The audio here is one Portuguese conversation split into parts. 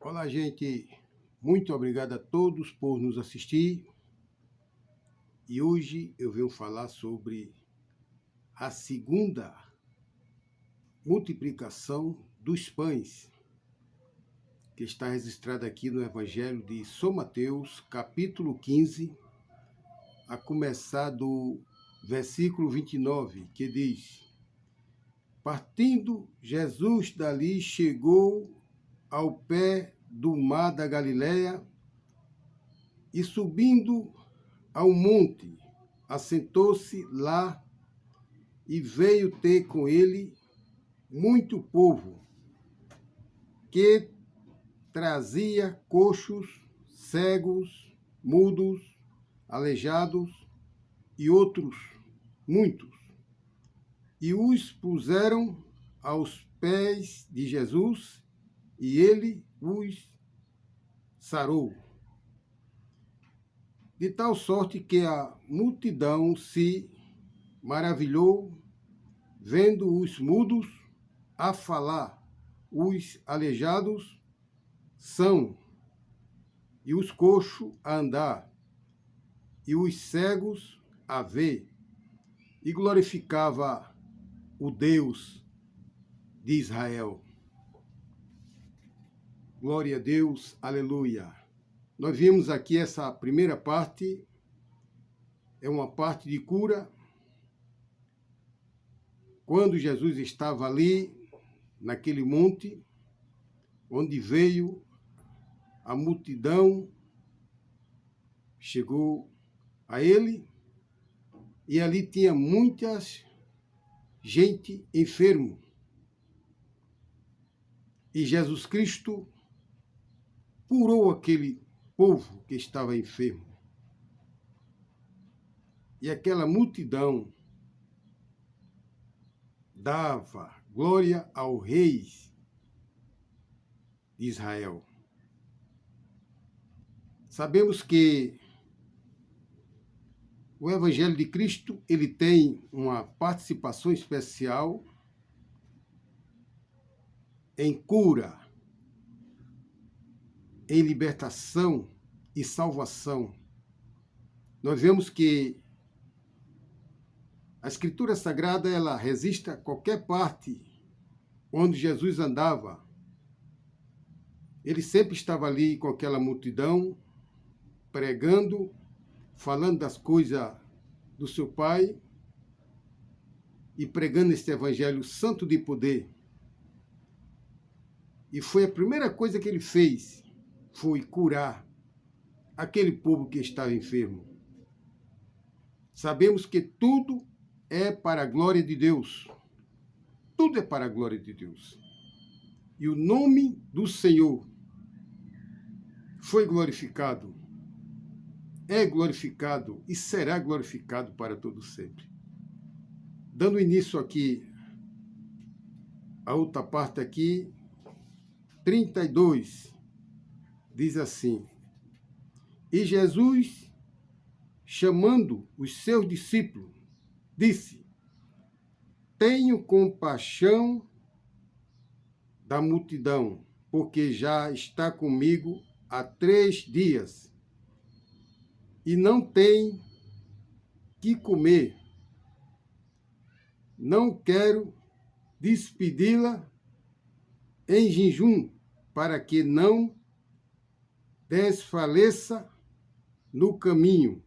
Olá, gente. Muito obrigado a todos por nos assistir. E hoje eu venho falar sobre a segunda multiplicação dos pães, que está registrada aqui no Evangelho de São Mateus, capítulo 15, a começar do versículo 29, que diz: Partindo Jesus dali, chegou ao pé do mar da Galileia e, subindo ao monte, assentou-se lá e veio ter com ele muito povo, que trazia coxos, cegos, mudos, aleijados e outros muitos, e os puseram aos pés de Jesus, e ele os sarou. De tal sorte que a multidão se maravilhou, vendo os mudos a falar, os aleijados são, e os coxos a andar, e os cegos a ver, e glorificava o Deus de Israel. Glória a Deus, aleluia. Nós vimos aqui essa primeira parte, é uma parte de cura, quando Jesus estava ali, naquele monte, onde veio a multidão, chegou a ele, e ali tinha muita gente enfermo. E Jesus Cristo curou aquele povo que estava enfermo. E aquela multidão dava glória ao rei de Israel. Sabemos que o Evangelho de Cristo, ele tem uma participação especial em cura, em libertação e salvação. Nós vemos que a Escritura Sagrada, ela resiste a qualquer parte onde Jesus andava. Ele sempre estava ali com aquela multidão, pregando, falando das coisas do seu Pai e pregando este Evangelho santo de poder. E foi a primeira coisa que ele fez, foi curar aquele povo que estava enfermo. Sabemos que tudo é para a glória de Deus. Tudo é para a glória de Deus. E o nome do Senhor foi glorificado, é glorificado e será glorificado para todo sempre. Dando início aqui, a outra parte aqui, 32, diz assim: E Jesus, chamando os seus discípulos, disse: Tenho compaixão da multidão, porque já está comigo há 3 dias, e não tem que comer. Não quero despedi-la em jejum, para que não desfaleça no caminho.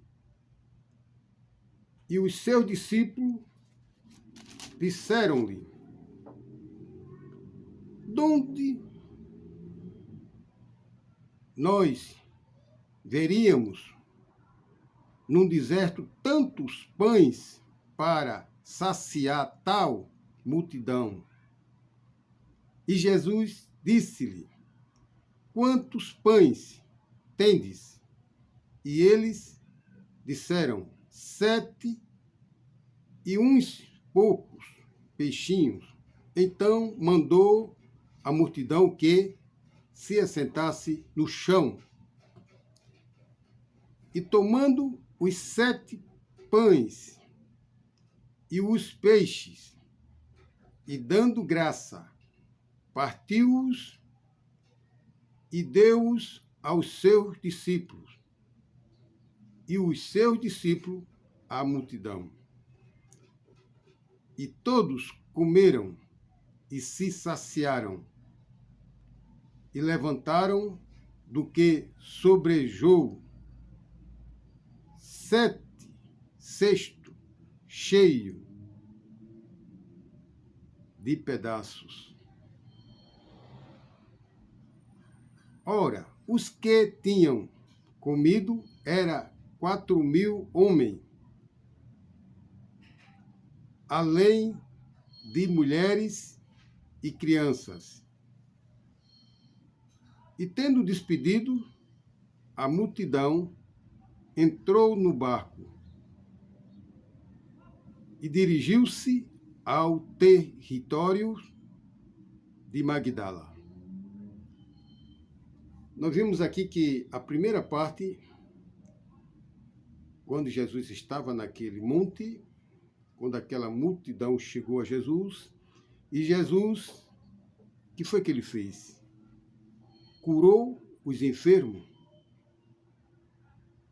E os seus discípulos disseram-lhe: Donde nós veríamos num deserto tantos pães para saciar tal multidão? E Jesus disse-lhe: Quantos pães tendes? E eles disseram: 7 e uns poucos peixinhos. Então mandou a multidão que se assentasse no chão. E tomando os 7 pães e os peixes, e dando graça, partiu-os e deu-os aos seus discípulos, e os seus discípulos à multidão. E todos comeram e se saciaram, e levantaram do que sobrejou 7 cestos cheios de pedaços. Ora, os que tinham comido era 4.000 homens, além de mulheres e crianças. E tendo despedido a multidão, entrou no barco e dirigiu-se ao território de Magdala. Nós vimos aqui que a primeira parte, quando Jesus estava naquele monte, quando aquela multidão chegou a Jesus, e Jesus, o que foi que ele fez? Curou os enfermos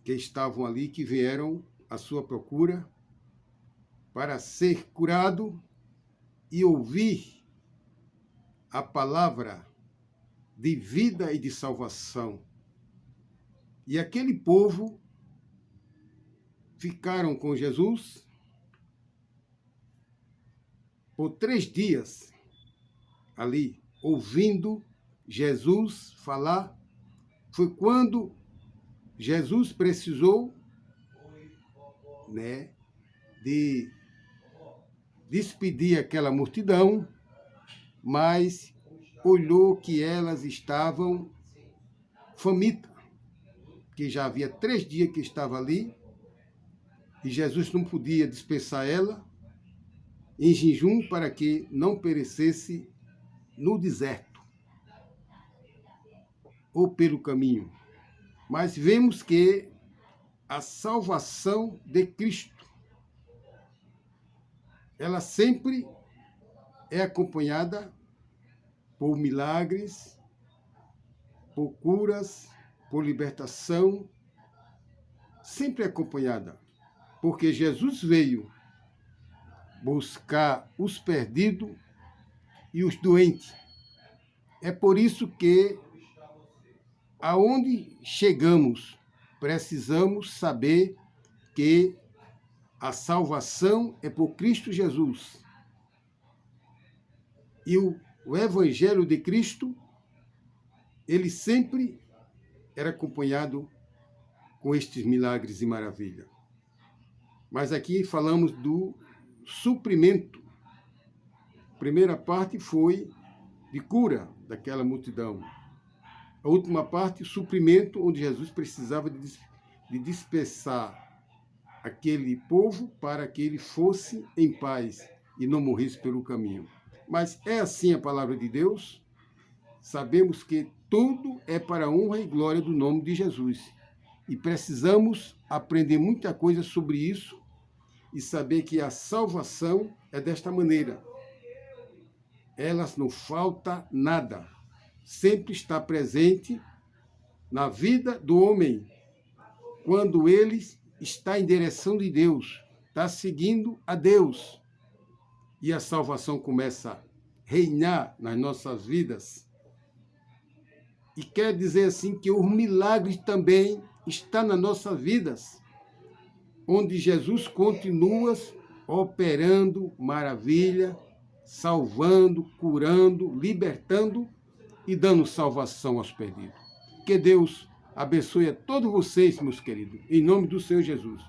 que estavam ali, que vieram à sua procura para ser curado e ouvir a palavra de vida e de salvação. E aquele povo ficaram com Jesus por 3 dias ali, ouvindo Jesus falar. Foi quando Jesus precisou, de despedir aquela multidão, mas olhou que elas estavam famintas, que já havia 3 dias que estava ali, e Jesus não podia dispensar ela em jejum para que não perecesse no deserto ou pelo caminho. Mas vemos que a salvação de Cristo, ela sempre é acompanhada por milagres, por curas, por libertação, sempre acompanhada, porque Jesus veio buscar os perdidos e os doentes. É por isso que, aonde chegamos, precisamos saber que a salvação é por Cristo Jesus. E o Evangelho de Cristo, ele sempre era acompanhado com estes milagres e maravilhas. Mas aqui falamos do suprimento. A primeira parte foi de cura daquela multidão. A última parte, suprimento, onde Jesus precisava de dispersar aquele povo para que ele fosse em paz e não morresse pelo caminho. Mas é assim a palavra de Deus. Sabemos que tudo é para a honra e glória do nome de Jesus. E precisamos aprender muita coisa sobre isso e saber que a salvação é desta maneira. Elas não falta nada. Sempre está presente na vida do homem, quando ele está em direção de Deus, está seguindo a Deus. E a salvação começa a reinar nas nossas vidas. E quer dizer assim que os milagres também estão nas nossas vidas, onde Jesus continua operando maravilha, salvando, curando, libertando e dando salvação aos perdidos. Que Deus abençoe a todos vocês, meus queridos, em nome do Senhor Jesus.